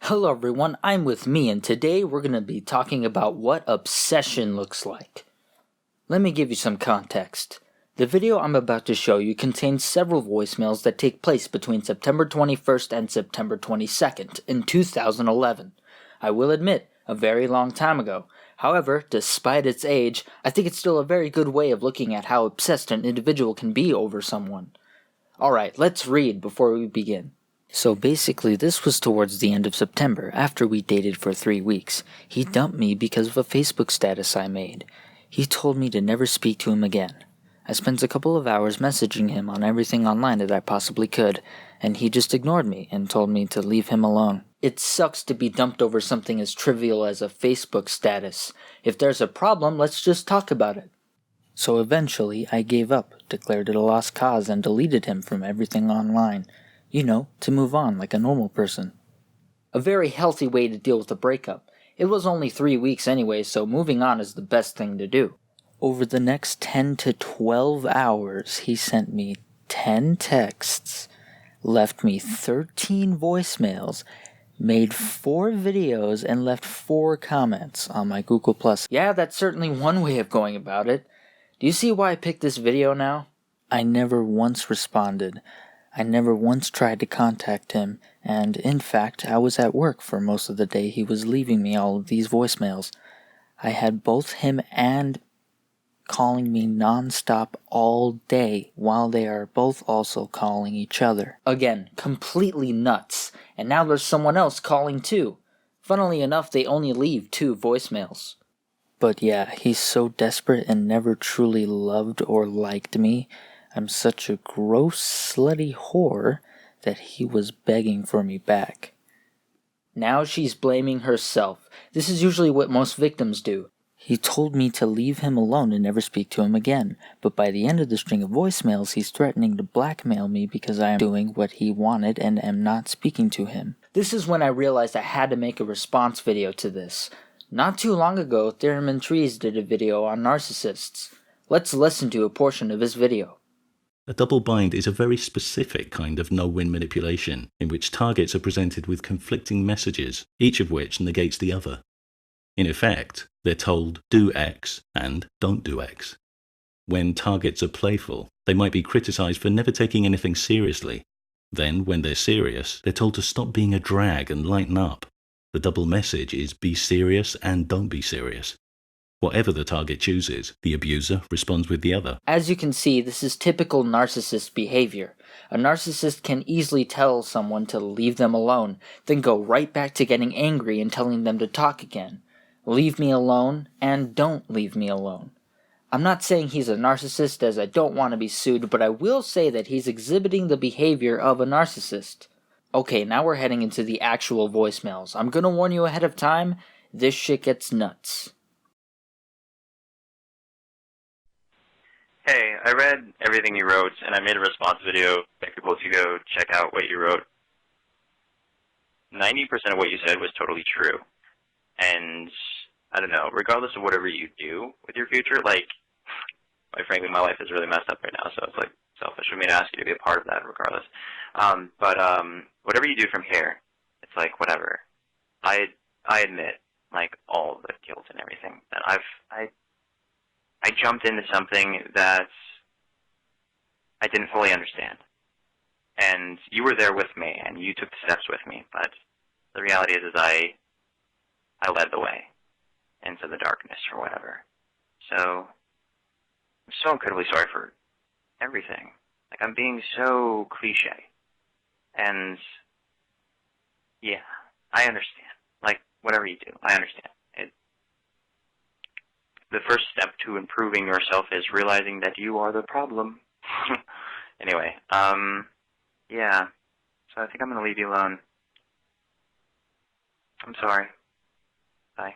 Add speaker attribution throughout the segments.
Speaker 1: Hello everyone, I'm with me, and today we're going to be talking about what obsession looks like. Let me give you some context. The video I'm about to show you contains several voicemails that take place between September 21st and September 22nd in 2011. I will admit, a very long time ago. However, despite its age, I think it's still a very good way of looking at how obsessed an individual can be over someone. Alright, let's read before we begin. So basically, this was towards the end of September, after we dated for 3 weeks. He dumped me because of a Facebook status I made. He told me to never speak to him again. I spent a couple of hours messaging him on everything online that I possibly could, and he just ignored me and told me to leave him alone. It sucks to be dumped over something as trivial as a Facebook status. If there's a problem, let's just talk about it. So eventually, I gave up, declared it a lost cause, and deleted him from everything online. You know, to move on like a normal person. A very healthy way to deal with a breakup. It was only 3 weeks anyway, so moving on is the best thing to do. Over the next 10 to 12 hours, he sent me 10 texts, left me 13 voicemails, made 4 videos, and left 4 comments on my Google+. Yeah, that's certainly one way of going about it. Do you see why I picked this video now? I never once responded. I never once tried to contact him, and in fact, I was at work for most of the day he was leaving me all of these voicemails. I had both him and calling me non-stop all day, while they are both also calling each other. Again, completely nuts, and now there's someone else calling too. Funnily enough, they only leave 2 voicemails. But yeah, he's so desperate and never truly loved or liked me. I'm such a gross, slutty whore that he was begging for me back. Now she's blaming herself. This is usually what most victims do. He told me to leave him alone and never speak to him again, but by the end of the string of voicemails, he's threatening to blackmail me because I am doing what he wanted and am not speaking to him. This is when I realized I had to make a response video to this. Not too long ago, Theorem Trees did a video on narcissists. Let's listen to a portion of his video.
Speaker 2: A double bind is a very specific kind of no-win manipulation, in which targets are presented with conflicting messages, each of which negates the other. In effect, they're told, do X and don't do X. When targets are playful, they might be criticized for never taking anything seriously. Then, when they're serious, they're told to stop being a drag and lighten up. The double message is be serious and don't be serious. Whatever the target chooses, the abuser responds with the other.
Speaker 1: As you can see, this is typical narcissist behavior. A narcissist can easily tell someone to leave them alone, then go right back to getting angry and telling them to talk again. Leave me alone, and don't leave me alone. I'm not saying he's a narcissist, as I don't want to be sued, but I will say that he's exhibiting the behavior of a narcissist. Okay, now we're heading into the actual voicemails. I'm gonna warn you ahead of time, this shit gets nuts.
Speaker 3: Hey, I read everything you wrote, and I made a response video for people to go check out what you wrote. 90% of what you said was totally true. And, I don't know, regardless of whatever you do with your future, like, quite frankly, my life is really messed up right now, so it's, like, selfish for me to ask you to be a part of that regardless. But whatever you do from here, it's like, whatever. I admit, like, all the guilt and everything that I jumped into something that I didn't fully understand. And you were there with me, and you took the steps with me, but the reality is I led the way into the darkness or whatever. So, I'm so incredibly sorry for everything. Like, I'm being so cliche. And, yeah, I understand. Like, whatever you do, I understand. The first step to improving yourself is realizing that you are the problem. Anyway, yeah. So I think I'm going to leave you alone. I'm sorry. Bye.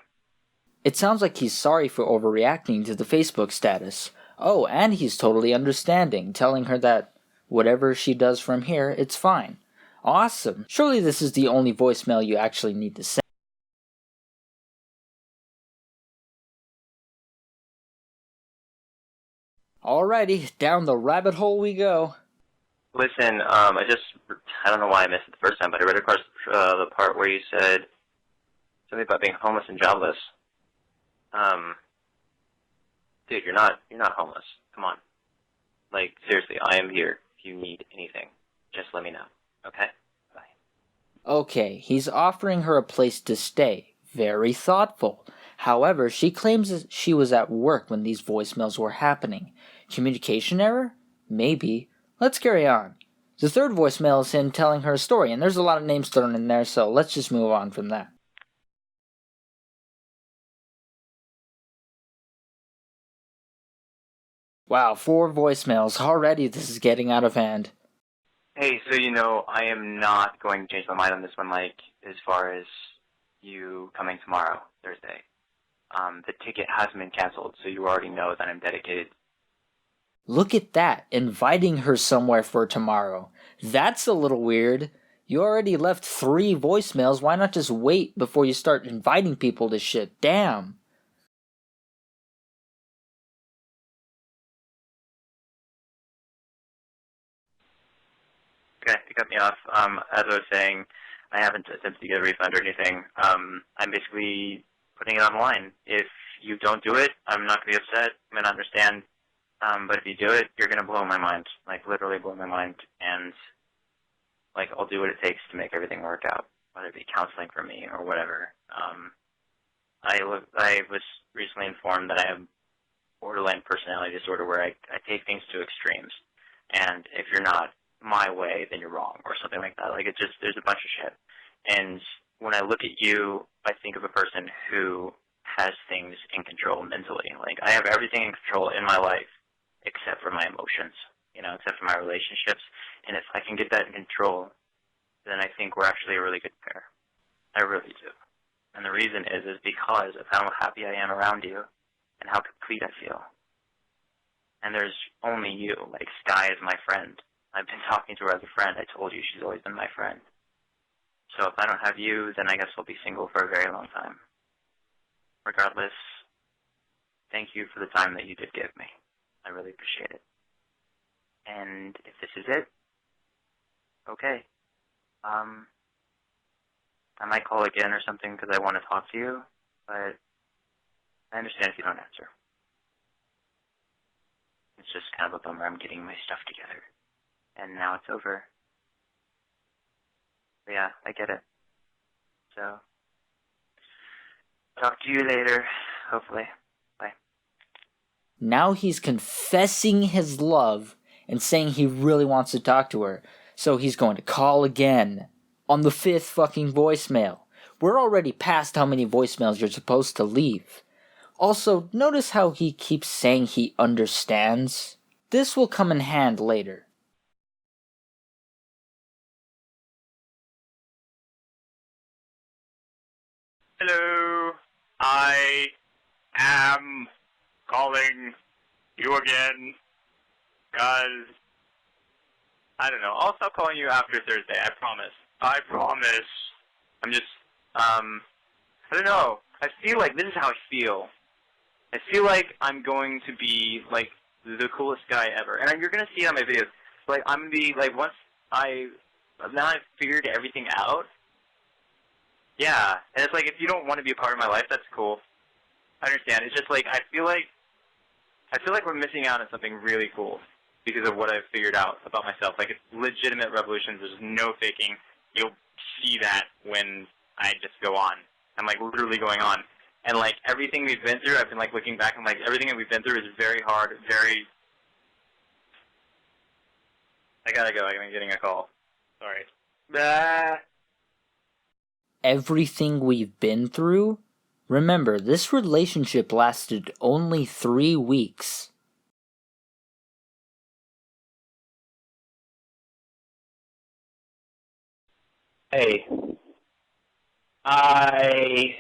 Speaker 1: It sounds like he's sorry for overreacting to the Facebook status. Oh, and he's totally understanding, telling her that whatever she does from here, it's fine. Awesome. Surely this is the only voicemail you actually need to send. Alrighty, down the rabbit hole we go.
Speaker 3: Listen, I don't know why I missed it the first time, but I read across the part where you said something about being homeless and jobless. Dude, you're not homeless. Come on. Like, seriously, I am here. If you need anything, just let me know. Okay? Bye.
Speaker 1: Okay, he's offering her a place to stay. Very thoughtful. However, she claims that she was at work when these voicemails were happening. Communication error? Maybe. Let's carry on. The third voicemail is him telling her a story, and there's a lot of names thrown in there, so let's just move on from that. Wow, 4 voicemails. Already this is getting out of hand.
Speaker 3: Hey, so I am not going to change my mind on this one, like, as far as you coming tomorrow, Thursday. The ticket hasn't been canceled, so you already know that I'm dedicated.
Speaker 1: Look at that, inviting her somewhere for tomorrow. That's a little weird. You already left 3 voicemails, why not just wait before you start inviting people to shit? Damn.
Speaker 3: Okay, you cut me off. As I was saying, I haven't attempted to get a refund or anything. I'm basically putting it on the line. If you don't do it, I'm not going to be upset. I'm going to understand. But if you do it, you're going to blow my mind. Like, literally blow my mind. And, like, I'll do what it takes to make everything work out, whether it be counseling for me or whatever. I was recently informed that I have borderline personality disorder where I take things to extremes. And if you're not my way, then you're wrong, or something like that. Like, there's a bunch of shit. And when I look at you, I think of a person who has things in control mentally. Like, I have everything in control in my life except for my emotions, except for my relationships. And if I can get that in control, then I think we're actually a really good pair. I really do. And the reason is because of how happy I am around you and how complete I feel. And there's only you. Like, Sky is my friend. I've been talking to her as a friend. I told you she's always been my friend. So if I don't have you, then I guess I'll be single for a very long time. Regardless, thank you for the time that you did give me. I really appreciate it. And if this is it, okay. I might call again or something because I want to talk to you, but I understand if you don't answer. It's just kind of a bummer. I'm getting my stuff together. And now it's over. But yeah, I get it. So, talk to you later, hopefully. Bye.
Speaker 1: Now he's confessing his love and saying he really wants to talk to her. So he's going to call again on the 5th fucking voicemail. We're already past how many voicemails you're supposed to leave. Also, notice how he keeps saying he understands? This will come in hand later.
Speaker 4: Hello, I am calling you again, because, I don't know, I'll stop calling you after Thursday, I promise. I promise. I'm just, I don't know, I feel like this is how I feel. I feel like I'm going to be, like, the coolest guy ever. And you're going to see it on my videos. Like, I'm going to be, like, once now I've figured everything out. Yeah, and it's like, if you don't want to be a part of my life, that's cool. I understand. It's just like, I feel like we're missing out on something really cool because of what I've figured out about myself. Like, it's legitimate revolutions. There's no faking. You'll see that when I just go on. I'm, like, literally going on. And, like, everything we've been through, I've been, like, looking back and, like, everything that we've been through is very hard, very... I gotta go. I'm getting a call. Sorry.
Speaker 1: Everything we've been through? Remember, this relationship lasted only 3 weeks.
Speaker 5: Hey, I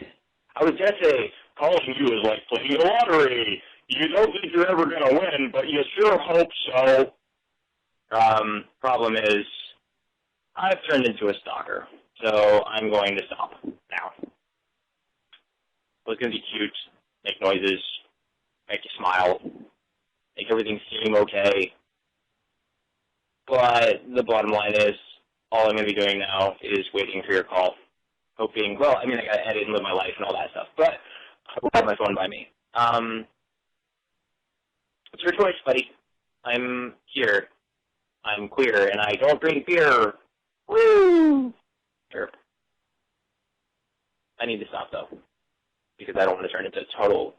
Speaker 5: was gonna say, calling you is like playing the lottery. You don't think you're ever gonna win, but you sure hope so.
Speaker 3: Problem is, I've turned into a stalker, so I'm going to stop now. I was going to be cute, make noises, make you smile, make everything seem okay.
Speaker 5: But the bottom line is, all I'm going to be doing now is waiting for your call. Hoping, well, I mean, I got to edit and live my life and all that stuff, but I will have my phone by me. It's your choice, buddy. I'm here. I'm queer, and I don't drink beer. Woo! Sure. I need to stop, though, because I don't want to turn into total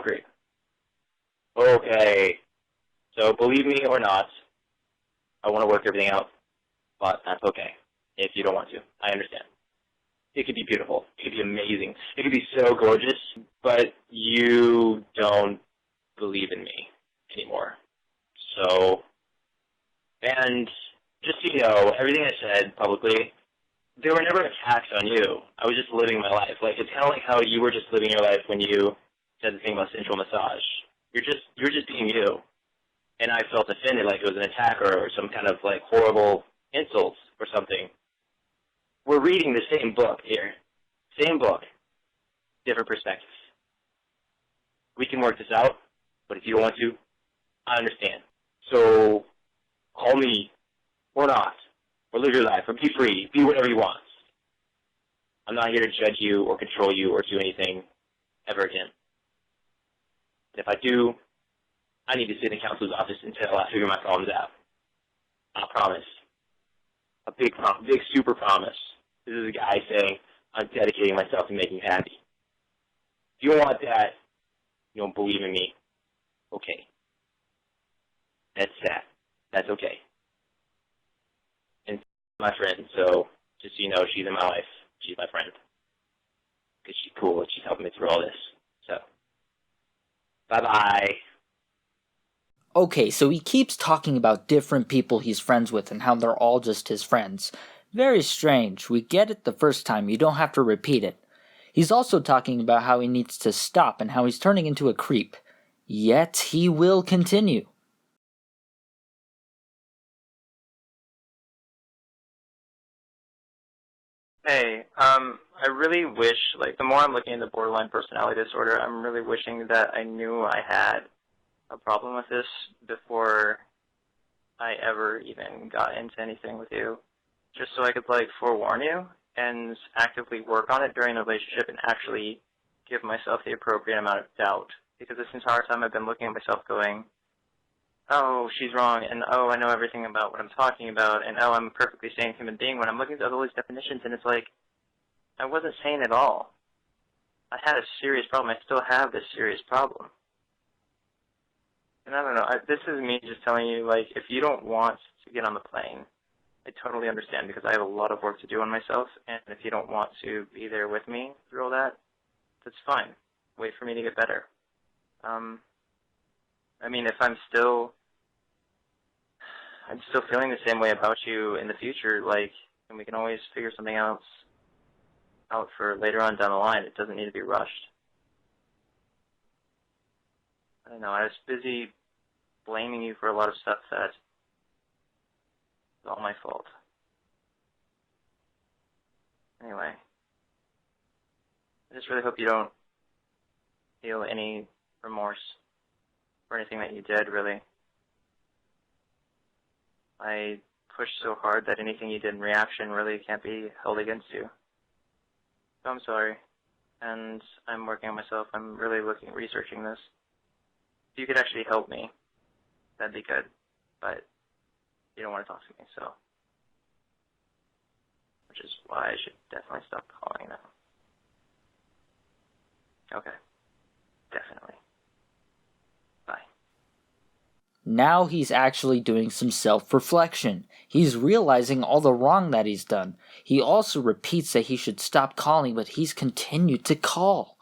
Speaker 5: creep. Okay. So, believe me or not, I want to work everything out, but that's okay if you don't want to. I understand. It could be beautiful. It could be amazing. It could be so gorgeous, but you don't believe in me anymore. So, and just so you know, everything I said publicly, there were never attacks on you. I was just living my life. Like, it's kind of like how you were just living your life when you said the thing about sensual massage. You're just being you. And I felt offended, like it was an attack or some kind of like horrible insult or something. We're reading the same book here. Same book. Different perspectives. We can work this out, but if you don't want to, I understand. So call me or not, or live your life, or be free, be whatever you want. I'm not here to judge you or control you or do anything ever again. If I do, I need to sit in the counselor's office until I figure my problems out. I promise. A big super promise. This is a guy saying, I'm dedicating myself to making you happy. If you want that, you don't believe in me, okay. That's sad. That's okay. And my friend, so just so you know, she's in my life. She's my friend. Because she's cool and she's helping me through all this. So, bye-bye.
Speaker 1: Okay, so he keeps talking about different people he's friends with and how they're all just his friends. Very strange. We get it the first time, you don't have to repeat it. He's also talking about how he needs to stop and how he's turning into a creep. Yet he will continue.
Speaker 3: Hey, I really wish, like, the more I'm looking into borderline personality disorder, I'm really wishing that I knew I had a problem with this before I ever even got into anything with you, just so I could, like, forewarn you and actively work on it during the relationship and actually give myself the appropriate amount of doubt. Because this entire time I've been looking at myself going, oh, she's wrong, and oh, I know everything about what I'm talking about, and oh, I'm a perfectly sane human being, when I'm looking at all these definitions, and it's like, I wasn't sane at all. I had a serious problem. I still have this serious problem. And I don't know, this is me just telling you, like, if you don't want to get on the plane, I totally understand, because I have a lot of work to do on myself, and if you don't want to be there with me through all that, that's fine. Wait for me to get better. I mean, if I'm still feeling the same way about you in the future, like, and we can always figure something else out for later on down the line. It doesn't need to be rushed. I don't know, I was busy blaming you for a lot of stuff that is all my fault. Anyway, I just really hope you don't feel any remorse for anything that you did, really. I pushed so hard that anything you did in reaction really can't be held against you. So I'm sorry, and I'm working on myself. I'm really researching this. If you could actually help me, that'd be good, but you don't want to talk to me, so. Which is why I should definitely stop calling now. Okay, definitely. Bye.
Speaker 1: Now he's actually doing some self-reflection. He's realizing all the wrong that he's done. He also repeats that he should stop calling, but he's continued to call.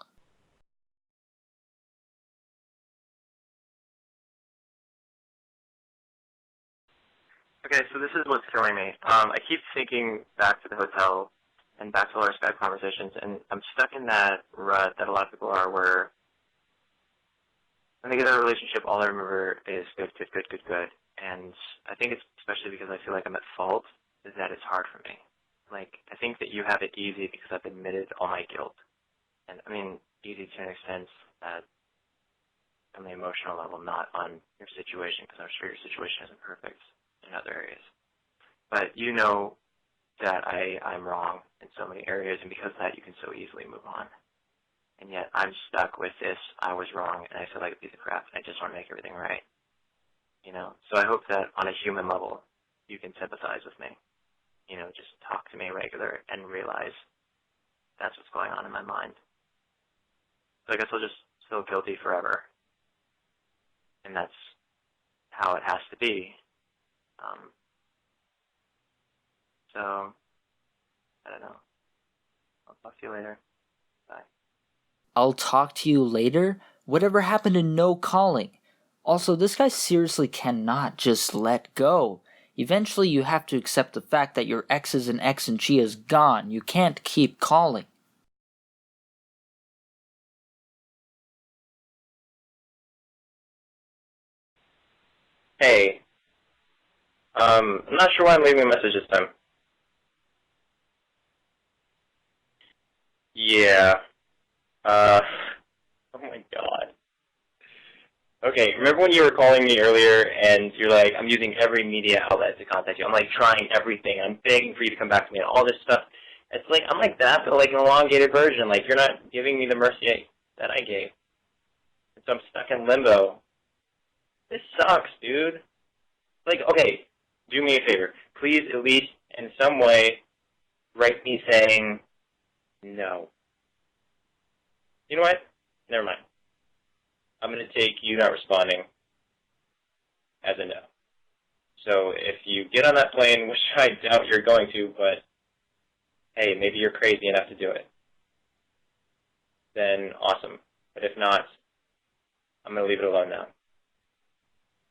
Speaker 3: Okay, so this is what's killing me. I keep thinking back to the hotel and back to all our Skype conversations, and I'm stuck in that rut that a lot of people are, where when they get out of a relationship, all I remember is good. And I think it's especially because I feel like I'm at fault, is that it's hard for me. Like, I think that you have it easy because I've admitted all my guilt. And, I mean, easy to an extent that on the emotional level, not on your situation, because I'm sure your situation isn't perfect. in other areas. But you know that I'm wrong in so many areas, and because of that, you can so easily move on. And yet, I'm stuck with this, I was wrong, and I feel like a piece of crap, and I just want to make everything right. You know? So I hope that on a human level, you can sympathize with me. You know, just talk to me regular and realize that's what's going on in my mind. So I guess I'll just feel guilty forever. And that's how it has to be. So, I don't know. I'll talk to you later. Bye.
Speaker 1: I'll talk to you later? Whatever happened to no calling? Also, this guy seriously cannot just let go. Eventually you have to accept the fact that your ex is an ex and she is gone. You can't keep calling.
Speaker 5: Hey. I'm not sure why I'm leaving a message this time. Yeah. Oh my god. Okay, remember when you were calling me earlier and you're like, I'm using every media outlet to contact you. I'm like trying everything. I'm begging for you to come back to me and all this stuff. It's like, I'm like that, but like an elongated version. Like, you're not giving me the mercy that I gave. So I'm stuck in limbo. This sucks, dude. Like, okay, do me a favor. Please, at least in some way, write me saying no. You know what? Never mind. I'm going to take you not responding as a no. So if you get on that plane, which I doubt you're going to, but hey, maybe you're crazy enough to do it, then awesome. But if not, I'm going to leave it alone now.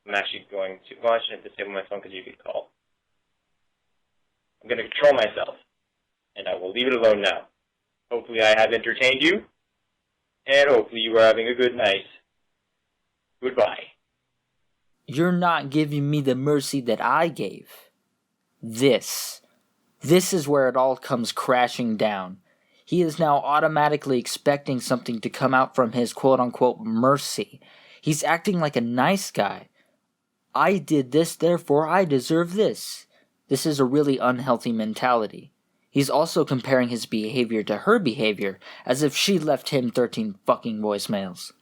Speaker 5: I'm actually going to, well, I shouldn't disable my phone because you could call. I'm going to control myself, and I will leave it alone now. Hopefully I have entertained you, and hopefully you are having a good night. Goodbye.
Speaker 1: You're not giving me the mercy that I gave. This is where it all comes crashing down. He is now automatically expecting something to come out from his quote-unquote mercy. He's acting like a nice guy. I did this, therefore I deserve this. This is a really unhealthy mentality. He's also comparing his behavior to her behavior, as if she left him 13 fucking voicemails.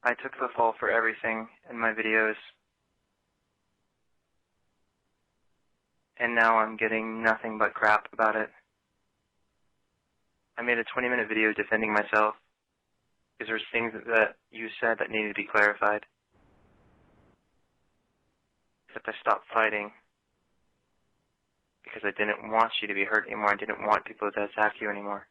Speaker 3: I took the fall for everything in my videos, and now I'm getting nothing but crap about it. I made a 20-minute video defending myself because there's things that you said that needed to be clarified. Except I stopped fighting because I didn't want you to be hurt anymore. I didn't want people to attack you anymore.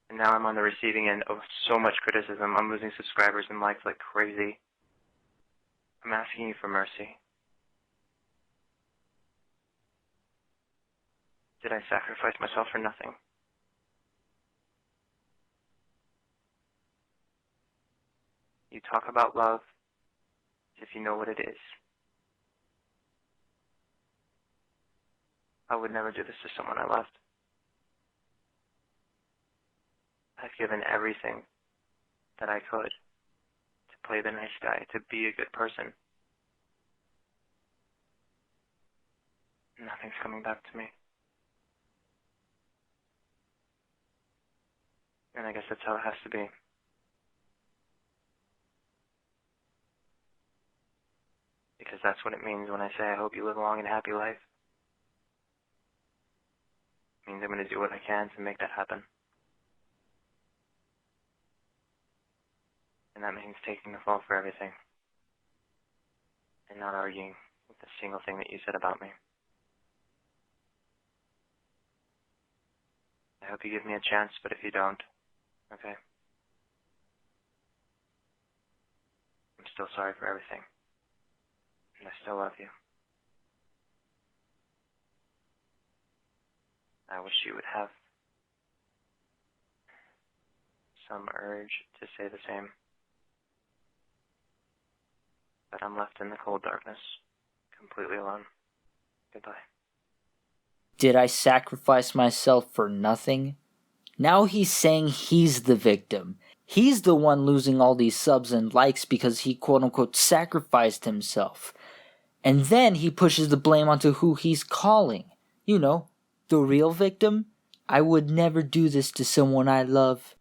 Speaker 3: And now I'm on the receiving end of so much criticism. I'm losing subscribers and likes like crazy. I'm asking you for mercy. Did I sacrifice myself for nothing? You talk about love as if you know what it is. I would never do this to someone I loved. I've given everything that I could to play the nice guy, to be a good person. Nothing's coming back to me. And I guess that's how it has to be. Because that's what it means when I say I hope you live a long and happy life. It means I'm going to do what I can to make that happen. And that means taking the fall for everything. And not arguing with a single thing that you said about me. I hope you give me a chance, but if you don't, okay. I'm still sorry for everything. And I still love you. I wish you would have some urge to say the same. But I'm left in the cold darkness, completely alone. Goodbye.
Speaker 1: Did I sacrifice myself for nothing? Now he's saying he's the victim. He's the one losing all these subs and likes because he quote-unquote sacrificed himself. And then he pushes the blame onto who he's calling. You know, the real victim? I would never do this to someone I love.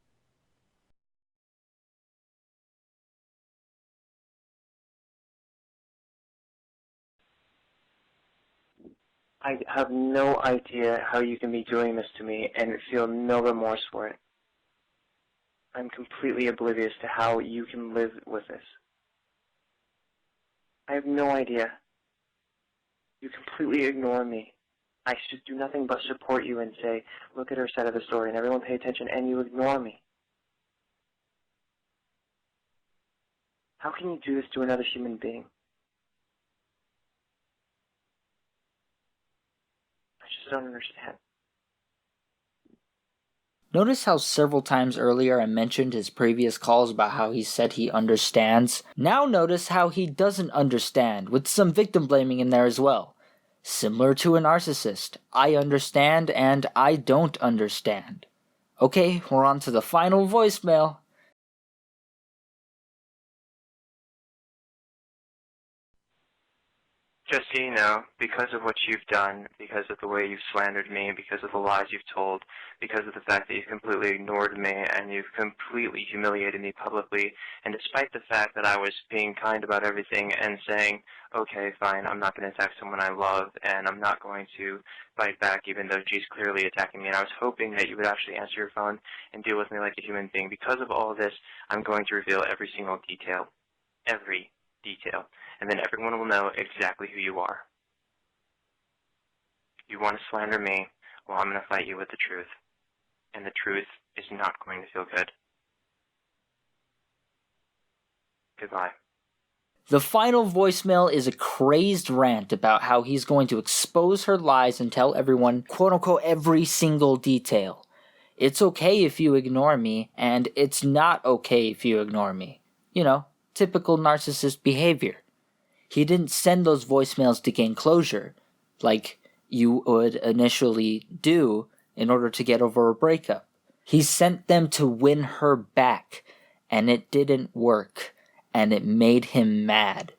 Speaker 6: I have no idea how you can be doing this to me and feel no remorse for it. I'm completely oblivious to how you can live with this. I have no idea. You completely ignore me. I should do nothing but support you and say, look at her side of the story, and everyone pay attention, and you ignore me. How can you do this to another human being? I just don't understand.
Speaker 1: Notice how several times earlier I mentioned his previous calls about how he said he understands? Now notice how he doesn't understand, with some victim blaming in there as well. Similar to a narcissist. I understand and I don't understand. Okay, we're on to the final voicemail.
Speaker 7: Just so you know, because of what you've done, because of the way you've slandered me, because of the lies you've told, because of the fact that you've completely ignored me and you've completely humiliated me publicly, and despite the fact that I was being kind about everything and saying, okay, fine, I'm not going to attack someone I love, and I'm not going to fight back even though she's clearly attacking me, and I was hoping that you would actually answer your phone and deal with me like a human being. Because of all of this, I'm going to reveal every single detail. Every detail. And then everyone will know exactly who you are. If you want to slander me, well, I'm going to fight you with the truth. And the truth is not going to feel good. Goodbye.
Speaker 1: The final voicemail is a crazed rant about how he's going to expose her lies and tell everyone, quote-unquote, every single detail. It's okay if you ignore me, and it's not okay if you ignore me. You know, typical narcissist behavior. He didn't send those voicemails to gain closure, like you would initially do in order to get over a breakup. He sent them to win her back, and it didn't work, and it made him mad.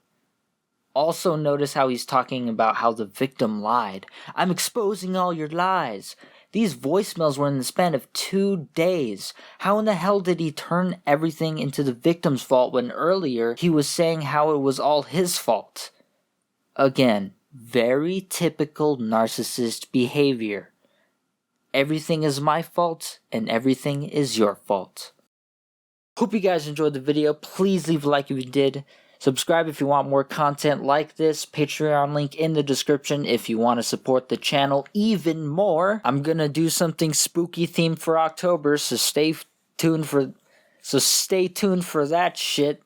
Speaker 1: Also notice how he's talking about how the victim lied. I'm exposing all your lies. These voicemails were in the span of 2 days. How in the hell did he turn everything into the victim's fault when earlier he was saying how it was all his fault? Again, very typical narcissist behavior. Everything is my fault and everything is your fault. Hope you guys enjoyed the video. Please leave a like if you did. Subscribe if you want more content like this. Patreon link in the description if you want to support the channel even more. I'm gonna do something spooky themed for October, so stay tuned for that shit.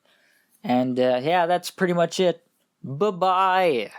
Speaker 1: And yeah, that's pretty much it. Bye-bye.